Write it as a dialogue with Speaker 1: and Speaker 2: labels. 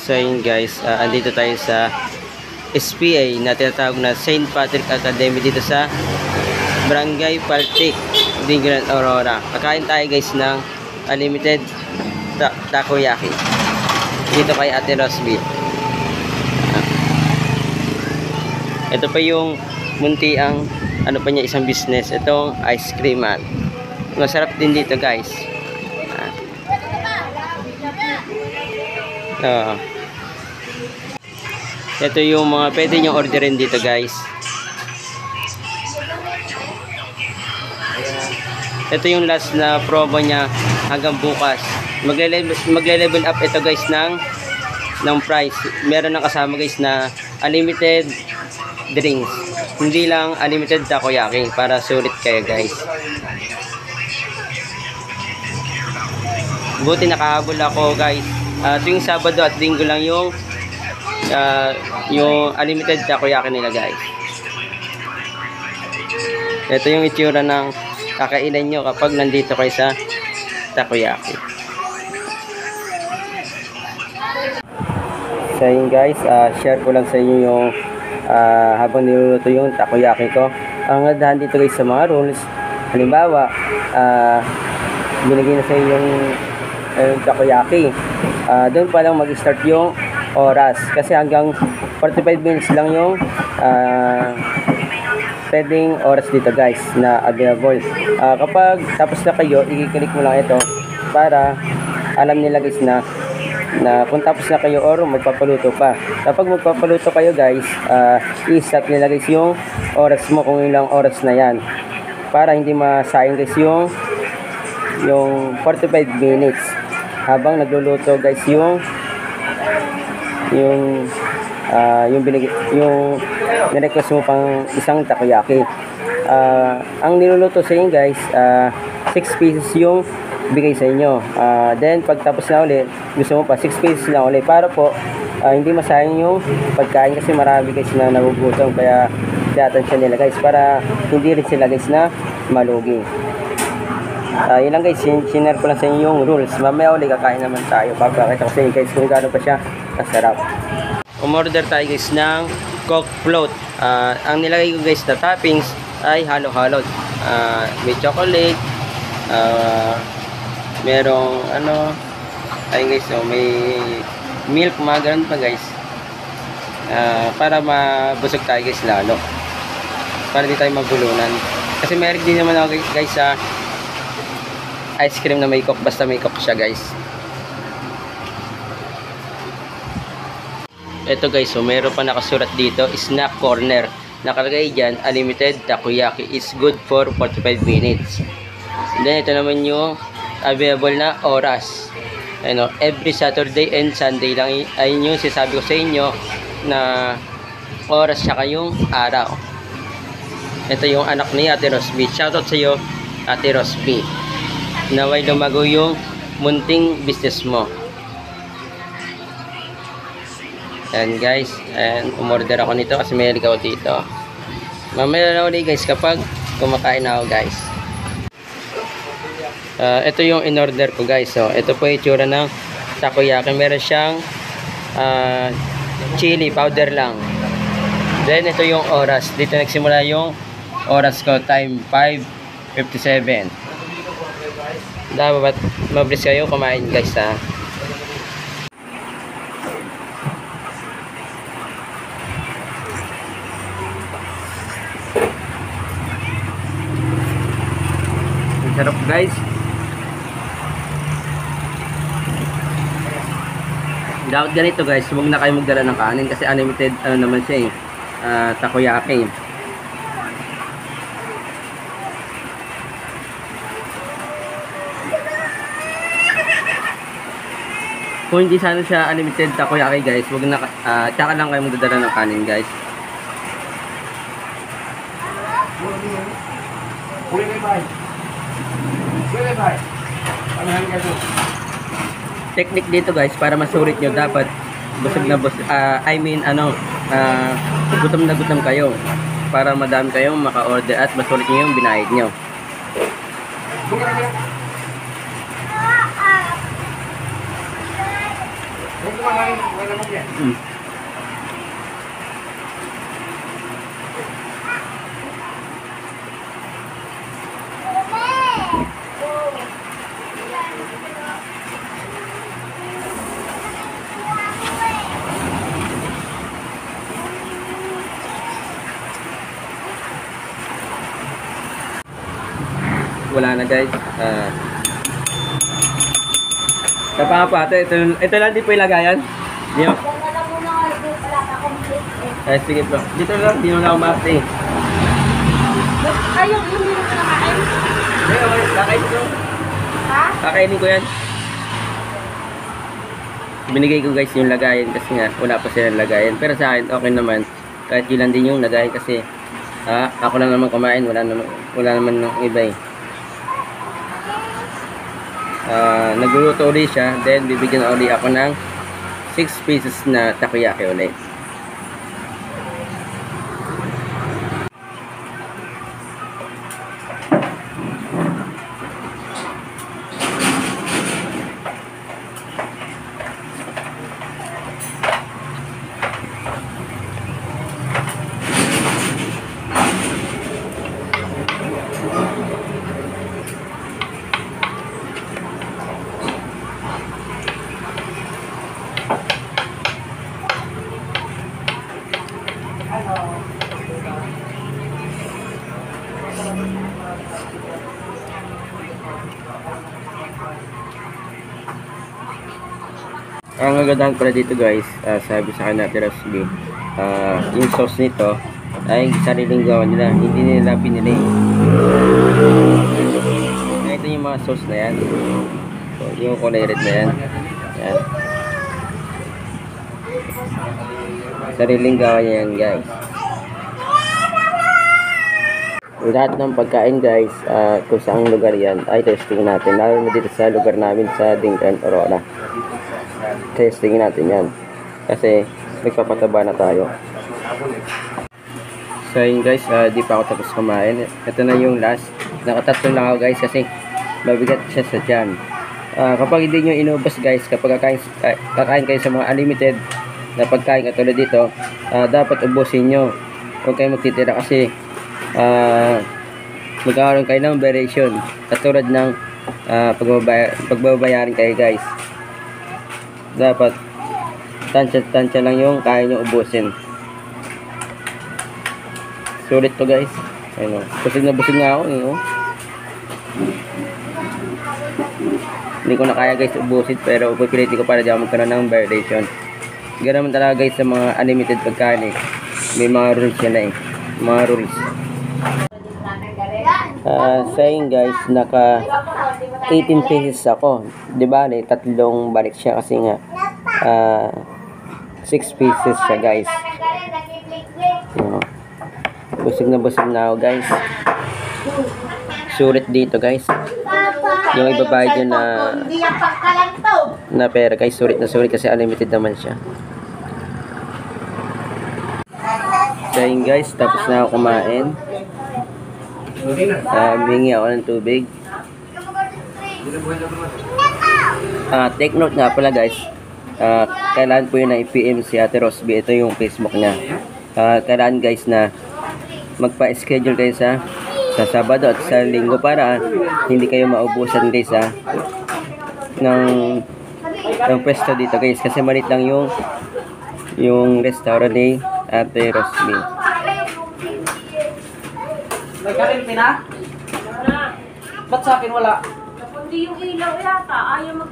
Speaker 1: So yun guys, andito tayo sa SPA na tinatawag na St. Patrick Academy dito sa Barangay Paltik, Dingalan, Aurora. Kakain tayo guys ng unlimited takoyaki dito kay Ate Rosby. Ito pa yung munti ang ano pa niya, isang business. Itong ice cream man. Masarap din dito guys. Ito yung mga pwede nyo orderin dito guys. Ito yung last na promo niya hanggang bukas. Magle-level up ito guys ng price. Meron ng kasama guys na unlimited drinks. Hindi lang unlimited takoyaki, para sulit kayo guys. Buti nakahabol ako guys. Tuwing Sabado at Linggo lang yung unlimited takoyaki nila guys. Ito yung itsura ng kakainan nyo kapag nandito kayo sa takoyaki. So yun guys, share ko lang sa inyo yung habang niluluto yung takoyaki ko. Ang ganda dito guys sa mga rules, halimbawa binigay na sa inyo yung takoyaki, doon pa lang mag-start yung oras, kasi hanggang 45 minutes lang yung pwedeng oras dito guys na available. Kapag tapos na kayo, i-click mo lang ito para alam nila guys na kung tapos na kayo or magpapaluto pa. Kapag magpapaluto kayo guys, i-stop nila guys yung oras mo kung ilang oras na yan, para hindi masayang guys yung 45 minutes habang nagluluto guys yung nirequest mo pang isang takoyaki. Ang niluluto sa inyo guys, 6 pieces yung bigay sa inyo. Then pag tapos na ulit, gusto mo pa 6 pieces lang ulit, para po hindi masayang yung pagkain, kasi marami guys na nagugutom, kaya tiyatansya nila guys para hindi rin sila guys na malugi. Yun lang guys, sinare ko lang sa inyo yung rules. Mamaya ulit kakain naman tayo, papakita ko sa inyo guys kung gaano pa siya kasarap. Umorder tayo guys ng Coke Float. Ang nilagay ko guys na toppings ay halo-halo. May chocolate, merong ay guys, may milk, mga ganun pa guys, para mabusog tayo guys lalo, para di tayo mabulunan. Kasi meron din naman ako guys sa ice cream na may Coke, basta may Coke siya guys. Ito guys, so meron pa nakasulat dito, snack corner. Nakalagay dyan, unlimited takoyaki is good for 45 minutes. Then ito naman yung available na oras. Every Saturday and Sunday lang ay yung sinasabi ko sa inyo na oras tsaka yung araw. Ito yung anak ni Ate Rosby. Shoutout sa iyo Ate Rosby, naway lumago yung munting business mo. Yan guys, and umorder ako nito kasi may ligaw dito. Mamaya na ulit guys kapag kumakain na ako guys. Ito yung in-order ko guys. So ito po yung itsura ng takoyaki. Meron siyang chili powder lang. Then ito yung oras. Dito nagsimula yung oras ko, time 5:57. Dapat mabilis kayo kumain guys ha. Sarap guys. Dapat ganito guys, huwag na kayo magdala ng kanin kasi unlimited naman siya takoyaki. Kung hindi sana siya unlimited takoyaki guys, huwag na tsaka lang kayo magdadala ng kanin guys. Technique dito guys, para masulit nyo, dapat busog na busog, gutom na gutom kayo, para madami kayong maka-order at masulit nyo yung binayad nyo. Wala na guys. Ito lang di po ilagayan. Diyo. Sige bro. Dito lang, di mo na umarte.
Speaker 2: Ayaw, yung hindi ko nakain.
Speaker 1: Kakainin ko.
Speaker 2: Ha?
Speaker 1: Kakainin ko yan. Binigay ko guys yung lagayan kasi nga wala pa silang lagayan. Pero sa akin okay naman. Kahit yun lang din yung lagayan kasi ako lang naman kumain. Wala naman ng iba eh. Nagluluto ulit siya, then bibigyan ulit ako ng 6 pieces na takoyaki ulit. Ang kagandahan pala dito guys, sabi sa akin natin Rosby, yung sauce nito ay sariling gawa nila, hindi nila pinili. Ito yung mga sauce na yan, so, yung kulay red na yan, yan. Sariling gawa niya yan guys. Lahat ng pagkain guys, kung saang lugar yan ay testing natin, lalo na dito sa lugar namin sa Dingan, Aurora. Testing natin yan kasi nagpapataba na tayo. So yun guys, di pa ako tapos kumain. Ito na yung last. Nakatatlo lang ako guys kasi mabigat siya sa tiyan. Kapag hindi nyo inubos guys, kapag kakain kayo sa mga unlimited na pagkain katulad dito, dapat ubusin nyo. Huwag kayo magtitira kasi magkakaroon kayo ng variation katulad ng pagbabayarin kayo guys. Dapat tansya lang yung kaya nyo ubusin. Sulit to guys. Ayun, busog nga ako eh, oh. Hindi ko na kaya guys ubusin, pero pipilitin ko para di ako magkaroon ng variation. Ganun naman talaga guys sa mga unlimited pagkain eh. May mga rules yan eh, mga rules. Saying guys, naka 18 pieces ako. Di ba? Tatlong balik siya kasi nga 6 pieces siya guys. Busog na ako guys. Sulit dito guys. Yung ibabayad nyo na pera guys, sulit na sulit kasi unlimited naman siya. Saying guys, tapos na ako kumain. Bingi ako ng tubig. Take note nga pala guys, kailangan po yun na i-PM si Ate Rosby. Ito yung Facebook niya. Kailangan guys na magpa-schedule kayo sa Sabado at sa Linggo para hindi kayo maubusan guys ng pwesto dito guys, kasi malit lang yung restaurant ni Ate Rosby.
Speaker 3: May karimpi na? Ba't sa akin wala?
Speaker 2: Hindi yung ilaw yata, ayaw mag